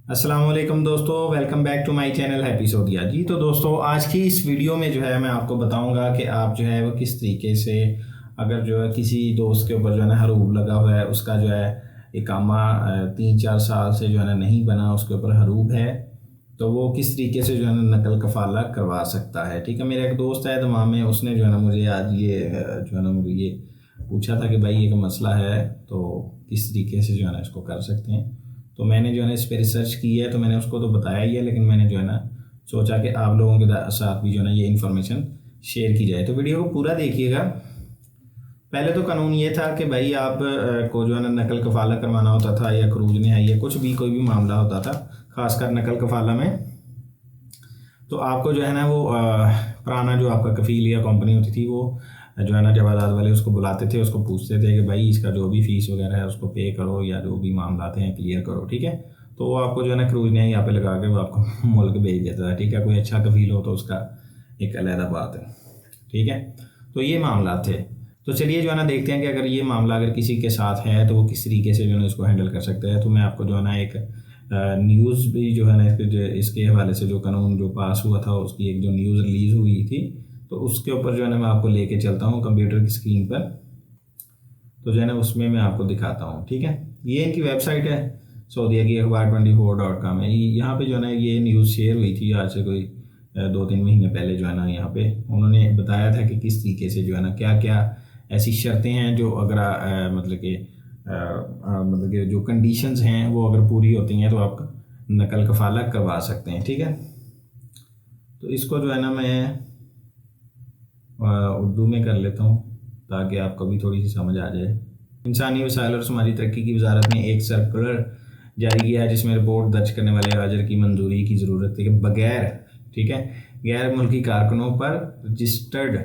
السلام علیکم دوستو، welcome back to my channel happy Saudia. جی تو دوستو، آج کی اس ویڈیو میں جو ہے میں آپ کو بتاؤں گا کہ آپ جو ہے وہ کس طریقے سے اگر جو ہے کسی دوست کے اوپر جو ہے نا حروب لگا ہوا ہے، اس کا جو ہے اقامہ 3-4 سال سے جو ہے نا نہیں بنا، اس کے اوپر حروب ہے، تو وہ کس طریقے سے جو ہے نا نقل کفالہ کروا سکتا ہے۔ ٹھیک ہے، میرا ایک دوست ہے دمام میں، اس نے جو ہے نا مجھے آج یہ جو ہے نا مجھے یہ پوچھا تھا کہ بھائی ایک مسئلہ ہے، تو کس طریقے سے جو ہے نا اس کو کر سکتے ہیں۔ تو میں نے جو ہے نا اس پہ ریسرچ کی ہے، تو میں نے اس کو تو بتایا ہی ہے، لیکن میں نے جو ہے نا سوچا کہ آپ لوگوں کے ساتھ بھی جو ہے نا یہ انفارمیشن شیئر کی جائے۔ تو ویڈیو کو پورا دیکھیے گا۔ پہلے تو قانون یہ تھا کہ بھائی آپ کو جو ہے نا نقل کفالہ کروانا ہوتا تھا، یا خروج نہائی یا کچھ بھی کوئی بھی معاملہ ہوتا تھا، خاص کر نقل کفالہ میں، تو آپ کو جو ہے نا وہ پرانا جو آپ کا کفیل یا کمپنی ہوتی تھی، وہ جو ہے نا جوادات والے اس کو بلاتے تھے، اس کو پوچھتے تھے کہ بھائی اس کا جو بھی فیس وغیرہ ہے اس کو پے کرو، یا جو بھی معاملات ہیں کلیئر کرو۔ ٹھیک ہے، تو وہ آپ کو جو ہے نا خروج نہائی یہاں پہ لگا کے وہ آپ کو ملک بھیج دیتا تھا۔ ٹھیک ہے، کوئی اچھا کفیل ہو تو اس کا ایک علیحدہ بات ہے۔ ٹھیک ہے، تو یہ معاملات تھے۔ تو چلیے جو ہے نا دیکھتے ہیں کہ اگر یہ معاملہ اگر کسی کے ساتھ ہے تو وہ کس طریقے سے جو ہے نا اس کو ہینڈل کر سکتا ہے۔ تو میں آپ کو جو ہے نا ایک نیوز بھی جو ہے نا اس کے حوالے سے جو قانون جو پاس ہوا تھا، اس کی ایک جو نیوز ریلیز ہوئی تھی، تو اس کے اوپر جو ہے نا میں آپ کو لے کے چلتا ہوں کمپیوٹر کی اسکرین پر، تو جو ہے نا اس میں آپ کو دکھاتا ہوں۔ ٹھیک ہے، یہ ان کی ویب سائٹ ہے، سعودیہ کی اخبار24.com ہے۔ یہاں پہ جو ہے نا یہ نیوز شیئر ہوئی تھی آج سے کوئی 2-3 مہینے پہلے۔ جو ہے نا یہاں پہ انہوں نے بتایا تھا کہ کس طریقے سے جو ہے نا کیا کیا ایسی شرطیں ہیں جو اگر مطلب کہ جو کنڈیشنز ہیں وہ اگر پوری ہوتی ہیں تو آپ نقل کفالہ کروا سکتے ہیں۔ ٹھیک ہے، تو اس کو جو ہے نا میں اردو میں کر لیتا ہوں تاکہ آپ کو بھی تھوڑی سی سمجھ آ جائے۔ انسانی وسائل اور سماجی ترقی کی وزارت نے ایک سرکولر جاری کیا ہے جس میں رپورٹ درج کرنے والے حاضر کی منظوری کی ضرورت ہے کہ بغیر غیر ملکی کارکنوں پر رجسٹرڈ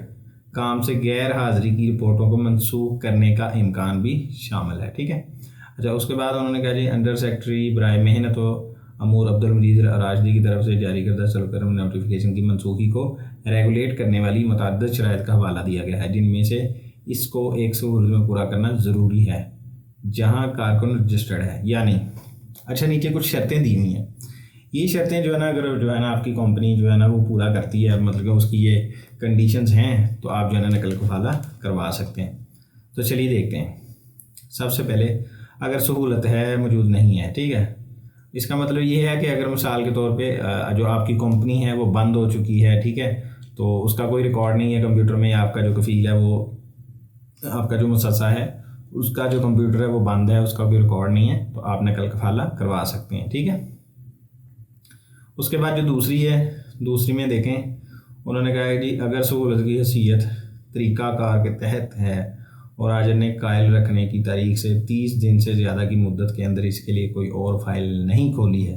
کام سے غیر حاضری کی رپورٹوں کو منسوخ کرنے کا امکان بھی شامل ہے۔ ٹھیک ہے، اچھا، اس کے بعد انہوں نے کہا جی انڈر سیکٹری برائے محنت و امور عبدالمجید راشدی کی طرف سے جاری کردہ سرکلر نوٹیفیکیشن کی منسوخی کو ریگولیٹ کرنے والی متعدد شرائط کا حوالہ دیا گیا ہے، جن میں سے اس کو ایک سہولت میں پورا کرنا ضروری ہے جہاں کارکن رجسٹرڈ ہے۔ یعنی اچھا، نیچے کچھ شرطیں دی ہوئی ہیں۔ یہ شرطیں جو ہے نا اگر جو ہے نا آپ کی کمپنی جو ہے نا وہ پورا کرتی ہے، مطلب کہ اس کی یہ کنڈیشنز ہیں، تو آپ جو ہے نا نقل کفالہ کروا سکتے ہیں۔ تو چلیے دیکھتے ہیں۔ سب سے پہلے اگر سہولت ہے موجود نہیں ہے، ٹھیک ہے، اس کا مطلب یہ ہے کہ اگر مثال کے طور پہ جو آپ کی کمپنی ہے وہ بند ہو چکی ہے، ٹھیک ہے، تو اس کا کوئی ریکارڈ نہیں ہے کمپیوٹر میں، یا آپ کا جو کفیل ہے وہ آپ کا جو مؤسسہ ہے اس کا جو کمپیوٹر ہے وہ بند ہے، اس کا کوئی ریکارڈ نہیں ہے، تو آپ نقل کفالہ کروا سکتے ہیں۔ ٹھیک ہے، اس کے بعد جو دوسری میں دیکھیں، انہوں نے کہا ہے جی اگر سہولت کی حیثیت طریقہ کار کے تحت ہے اور حاضر نے قائل رکھنے کی تاریخ سے 30 دن سے زیادہ کی مدت کے اندر اس کے لیے کوئی اور فائل نہیں کھولی ہے،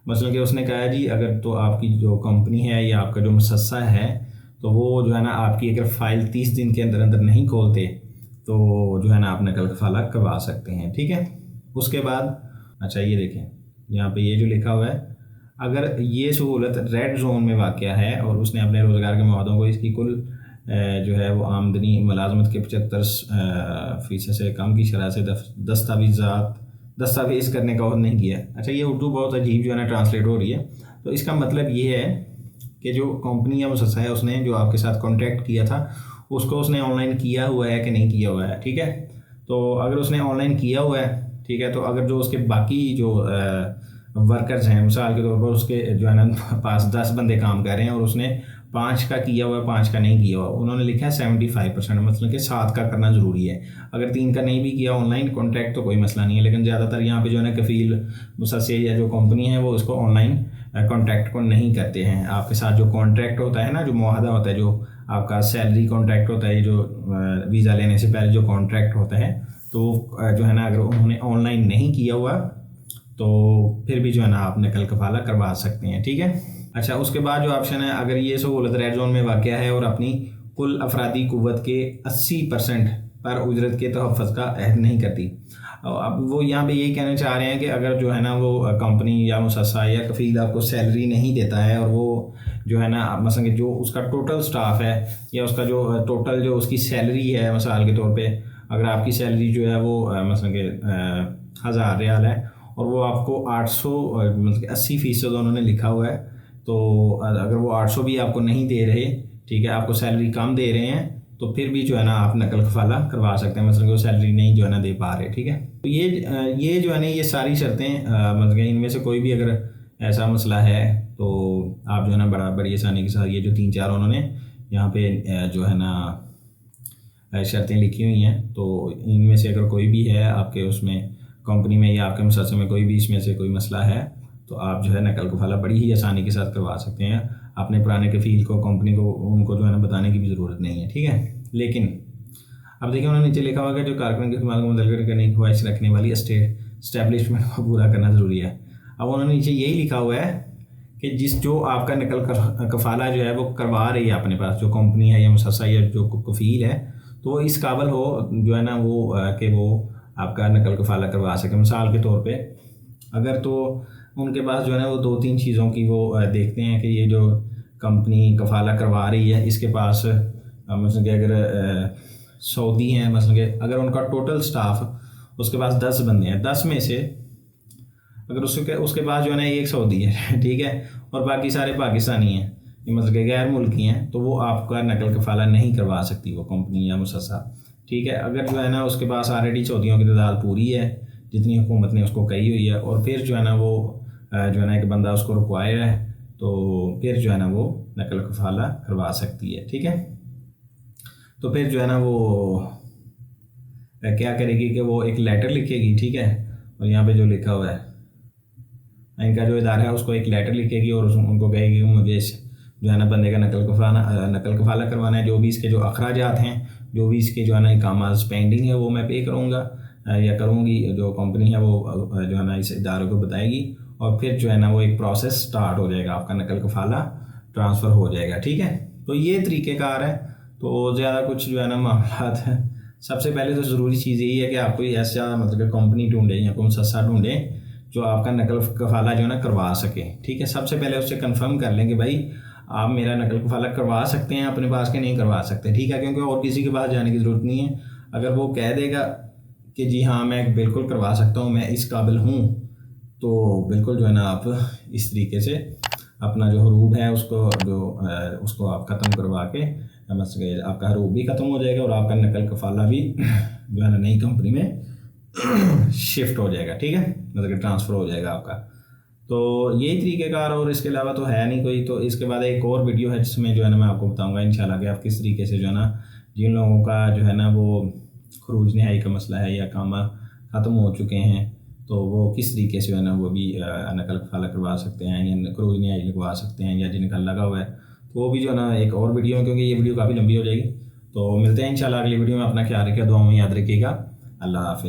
مثلا کہ اس نے کہا ہے جی اگر تو آپ کی جو کمپنی ہے یا آپ کا جو مؤسسہ ہے، تو وہ جو ہے نا آپ کی اگر فائل 30 دن کے اندر نہیں کھولتے تو جو ہے نا آپ نقل کفالہ کروا سکتے ہیں۔ ٹھیک ہے، اس کے بعد اچھا یہ دیکھیں یہاں پہ یہ جو لکھا ہوا ہے، اگر یہ سہولت ریڈ زون میں واقع ہے اور اس نے اپنے روزگار کے معاہدوں کو اس کی کل جو ہے وہ آمدنی ملازمت کے 75% سے کم کی شرح سے دستاویز کرنے کا عہد نہیں کیا۔ اچھا، یہ اردو بہت عجیب جو ہے نا ٹرانسلیٹ ہو رہی ہے، تو اس کا مطلب یہ ہے کہ جو کمپنی یا مؤسسہ ہے اس نے جو آپ کے ساتھ کانٹیکٹ کیا تھا اس کو اس نے آن لائن کیا ہوا ہے کہ نہیں کیا ہوا ہے۔ ٹھیک ہے، تو اگر اس نے آن لائن کیا ہوا ہے، ٹھیک ہے، تو اگر جو اس کے باقی جو ورکرز ہیں، مثال کے طور پر اس کے جو ہے نا پاس 10 بندے کام کر رہے ہیں اور اس نے 5 کا کیا ہوا ہے، 5 کا نہیں کیا ہوا، انہوں نے لکھا ہے 75%، مطلب کہ 7 کا کرنا ضروری ہے۔ اگر 3 کا نہیں بھی کیا آن لائن کانٹیکٹ تو کوئی مسئلہ نہیں ہے، لیکن زیادہ تر یہاں پہ جو ہے نا کفیل مؤسسے یا جو کمپنی ہے وہ اس کو آن لائن کانٹیکٹ کو نہیں کرتے ہیں۔ آپ کے ساتھ جو کانٹریکٹ ہوتا ہے نا، جو معاہدہ ہوتا ہے، جو آپ کا سیلری کانٹریکٹ ہوتا ہے، جو ویزا لینے سے پہلے جو کانٹریکٹ ہوتا ہے، تو جو ہے نا اگر انہوں نے آن لائن نہیں کیا ہوا تو پھر بھی جو ہے نا آپ نقل کفالہ کروا سکتے ہیں۔ ٹھیک ہے، اچھا، اس کے بعد جو آپشن ہے، اگر یہ سہولت ریڈ زون میں واقع ہے اور اپنی کل افرادی قوت کے 80% پر اجرت کے تحفظ کا عہد نہیں کرتی۔ اب وہ یہاں پہ یہی کہنا چاہ رہے ہیں کہ اگر جو ہے نا وہ کمپنی یا مؤسسہ یا کفیل آپ کو سیلری نہیں دیتا ہے، اور وہ جو ہے نا مثلا کہ جو اس کا ٹوٹل سٹاف ہے یا اس کا جو ٹوٹل جو اس کی سیلری ہے، مثال کے طور پہ اگر آپ کی سیلری جو ہے وہ مثلا کہ 1000 ریال ہے اور وہ آپ کو 800 مطلب کہ 80% انہوں نے لکھا ہوا ہے. تو اگر وہ 800 بھی آپ کو نہیں دے رہے, ٹھیک ہے, آپ کو سیلری کم دے رہے ہیں, تو پھر بھی جو ہے نا آپ نقل کفالہ کروا سکتے ہیں, مثلا کہ وہ سیلری نہیں جو ہے نا دے پا رہے. ٹھیک ہے, تو یہ جو ہے نا یہ ساری شرطیں مطلب کہ ان میں سے کوئی بھی اگر ایسا مسئلہ ہے تو آپ جو ہے نا بڑی آسانی کے ساتھ یہ جو 3-4 انہوں نے یہاں پہ جو ہے نا شرطیں لکھی ہوئی ہیں, تو ان میں سے اگر کوئی بھی ہے آپ کے اس میں کمپنی میں یا آپ کے مسلسل میں کوئی بھی اس میں سے کوئی مسئلہ ہے, تو آپ جو ہے نقل کفالہ بڑی ہی آسانی کے ساتھ کروا سکتے ہیں. اپنے پرانے کفیل کو, کمپنی کو, ان کو جو ہے نا بتانے کی بھی ضرورت نہیں ہے. ٹھیک ہے, لیکن اب دیکھیں انہوں نے نیچے لکھا ہوا کہ جو کارکن کی خدمات کو متعلق کرنے کی خواہش رکھنے والی اسٹیبلشمنٹ کو پورا کرنا ضروری ہے. اب انہوں نے نیچے یہی لکھا ہوا ہے کہ جو آپ کا نقل کفالہ جو ہے وہ کروا رہی ہے اپنے پاس, جو کمپنی ہے یا مؤسسہ یا جو کفیل ہے, تو وہ اس قابل ہو جو ہے نا وہ کہ وہ آپ کا نقل کفالہ کروا سکے. مثال کے طور پہ اگر تو ان کے پاس جو ہے نا وہ 2-3 چیزوں کی وہ دیکھتے ہیں کہ یہ جو کمپنی کفالہ کروا رہی ہے اس کے پاس مثلا کہ اگر سعودی ہیں, مثلا کہ اگر ان کا ٹوٹل سٹاف اس کے پاس 10 بندے ہیں, 10 میں سے اگر اس کے پاس جو ہے نا 1 سعودی ہے, ٹھیک ہے, اور باقی سارے پاکستانی ہیں, مطلب کہ غیر ملکی ہیں, تو وہ آپ کا نقل کفالہ نہیں کروا سکتی وہ کمپنی یا مؤسسہ. ٹھیک ہے, اگر جو ہے نا اس کے پاس آلریڈی سعودیوں کی تعداد پوری ہے جتنی حکومت نے اس کو کہی ہوئی ہے, اور پھر جو ہے نا وہ جو ہے نا ایک بندہ اس کو رکوائر ہے, تو پھر جو ہے نا وہ نقل کفالہ کروا سکتی ہے. ٹھیک ہے, تو پھر جو ہے نا وہ کیا کرے گی کہ وہ ایک لیٹر لکھے گی. ٹھیک ہے, اور یہاں پہ جو لکھا ہوا ہے ان کا جو ادارہ ہے اس کو ایک لیٹر لکھے گی اور ان کو کہے گی کہ مجھے جو ہے نا بندے کا نقل کفالہ کروانا ہے, جو بھی اس کے جو اخراجات ہیں, جو بھی اس کے جو ہے نا اقامات پینڈنگ ہے وہ میں پے کروں گا یا کروں گی. جو کمپنی ہے وہ جو ہے نا اس ادارے کو بتائے گی, اور پھر جو ہے نا وہ ایک پروسیس سٹارٹ ہو جائے گا, آپ کا نقل کفالہ ٹرانسفر ہو جائے گا. ٹھیک ہے, تو یہ طریقہ کار ہے. تو زیادہ کچھ جو ہے نا معاملات ہیں. سب سے پہلے تو ضروری چیز یہی ہے کہ آپ کوئی ایسا مطلب کہ کمپنی ڈھونڈیں یا کوئی مؤسسہ ڈھونڈیں جو آپ کا نقل کفالہ جو ہے نا کروا سکے. ٹھیک ہے, سب سے پہلے اس سے کنفرم کر لیں کہ بھائی آپ میرا نقل کفالہ کروا سکتے ہیں اپنے پاس کہ نہیں کروا سکتے. ٹھیک ہے, کیونکہ اور کسی کے پاس جانے کی ضرورت نہیں ہے. اگر وہ کہہ دے گا کہ جی ہاں میں بالکل کروا سکتا ہوں, میں اس قابل ہوں, تو بالکل جو ہے نا آپ اس طریقے سے اپنا جو حروب ہے اس کو آپ ختم کروا کے مثلا آپ کا حروب بھی ختم ہو جائے گا اور آپ کا نقل کفالہ بھی جو ہے نا نئی کمپنی میں شفٹ ہو جائے گا. ٹھیک ہے, مطلب کہ ٹرانسفر ہو جائے گا آپ کا. تو یہی طریقہ کار, اور اس کے علاوہ تو ہے نہیں کوئی. تو اس کے بعد ایک اور ویڈیو ہے جس میں جو ہے نا میں آپ کو بتاؤں گا انشاءاللہ کہ آپ کس طریقے سے جو ہے نا جن لوگوں کا جو ہے نا وہ خروج نہائی کا مسئلہ ہے یا کام ختم ہو چکے ہیں, تو وہ کس طریقے سے جو ہے نا وہ بھی نقل کفالہ کروا سکتے ہیں یا خروج نہائی لگوا سکتے ہیں, یا جن کا لگا ہوا ہے, تو وہ بھی جو ہے نا ایک اور ویڈیو ہے, کیونکہ یہ ویڈیو کافی لمبی ہو جائے گی. تو ملتے ہیں انشاءاللہ اگلی ویڈیو میں. اپنا خیال رکھیے, دعاؤں میں یاد رکھیے گا. اللہ حافظ.